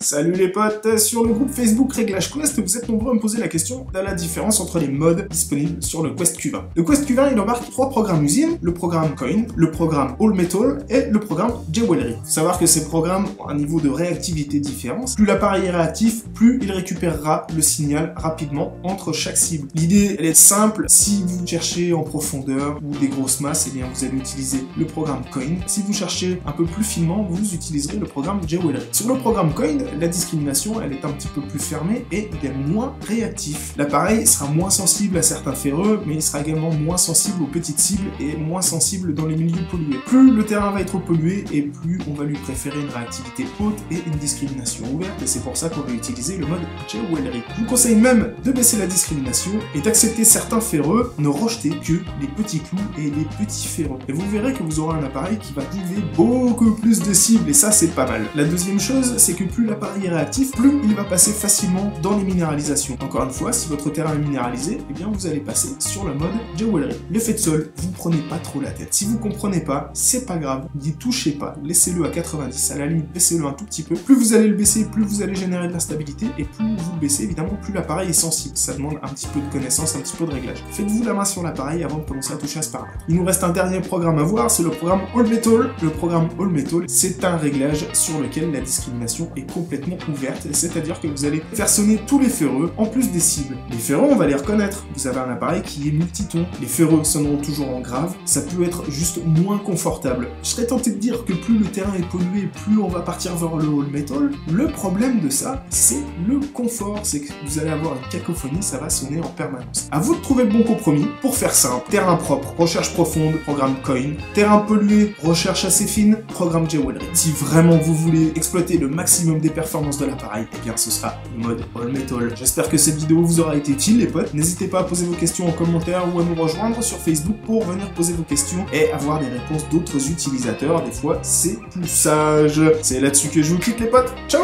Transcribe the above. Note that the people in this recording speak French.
Salut les potes, sur le groupe Facebook Réglage Quest, vous êtes nombreux à me poser la question de la différence entre les modes disponibles sur le Quest Q20. Le Quest Q20, il embarque 3 programmes usines, le programme Coin, le programme All Metal et le programme Jewelry. Faut savoir que ces programmes ont un niveau de réactivité différent. Plus l'appareil est réactif, plus il récupérera le signal rapidement entre chaque cible. L'idée, elle est simple, si vous cherchez en profondeur ou des grosses masses, eh bien vous allez utiliser le programme Coin. Si vous cherchez un peu plus finement, vous utiliserez le programme Jewelry. Sur le programme Coin, la discrimination, elle est un petit peu plus fermée et il est moins réactif. L'appareil sera moins sensible à certains ferreux, mais il sera également moins sensible aux petites cibles et moins sensible dans les milieux pollués. Plus le terrain va être pollué et plus on va lui préférer une réactivité haute et une discrimination ouverte, et c'est pour ça qu'on va utiliser le mode Jewelry. Je vous conseille même de baisser la discrimination et d'accepter certains ferreux, ne rejeter que les petits clous et les petits ferreux. Et vous verrez que vous aurez un appareil qui va viser beaucoup plus de cibles, et ça c'est pas mal. La deuxième chose, c'est que plus l'appareil est réactif, plus il va passer facilement dans les minéralisations. Encore une fois, si votre terrain est minéralisé, eh bien vous allez passer sur le mode Jewelry. L'effet de sol, vous prenez pas trop la tête. Si vous comprenez pas, c'est pas grave, n'y touchez pas, laissez-le à 90, à la limite baissez-le un tout petit peu. Plus vous allez le baisser, plus vous allez générer de l'instabilité, et plus vous le baissez, évidemment, plus l'appareil est sensible. Ça demande un petit peu de connaissance, un petit peu de réglage. Faites-vous la main sur l'appareil avant de commencer à toucher à ce paramètre. Il nous reste un dernier programme à voir, c'est le programme All Metal. Le programme All Metal, c'est un réglage sur lequel la discrimination est complètement ouverte, c'est-à-dire que vous allez faire sonner tous les ferreux en plus des cibles. Les ferreux, on va les reconnaître. Vous avez un appareil qui est multiton. Les ferreux sonneront toujours en grave. Ça peut être juste moins confortable. Je serais tenté de dire que plus le terrain est pollué, plus on va partir vers le All Metal. Le problème de ça, c'est le confort. C'est que vous allez avoir une cacophonie, ça va sonner en permanence. À vous de trouver le bon compromis. Pour faire simple, terrain propre, recherche profonde, programme Coin. Terrain pollué, recherche assez fine, programme Jewelry. Si vraiment vous voulez exploiter le maximum des performances de l'appareil, eh bien ce sera le mode All Metal. J'espère que cette vidéo vous aura été utile les potes. N'hésitez pas à poser vos questions en commentaire ou à nous rejoindre sur Facebook pour venir poser vos questions et avoir des réponses d'autres utilisateurs. Des fois c'est plus sage. C'est là-dessus que je vous quitte les potes. Ciao!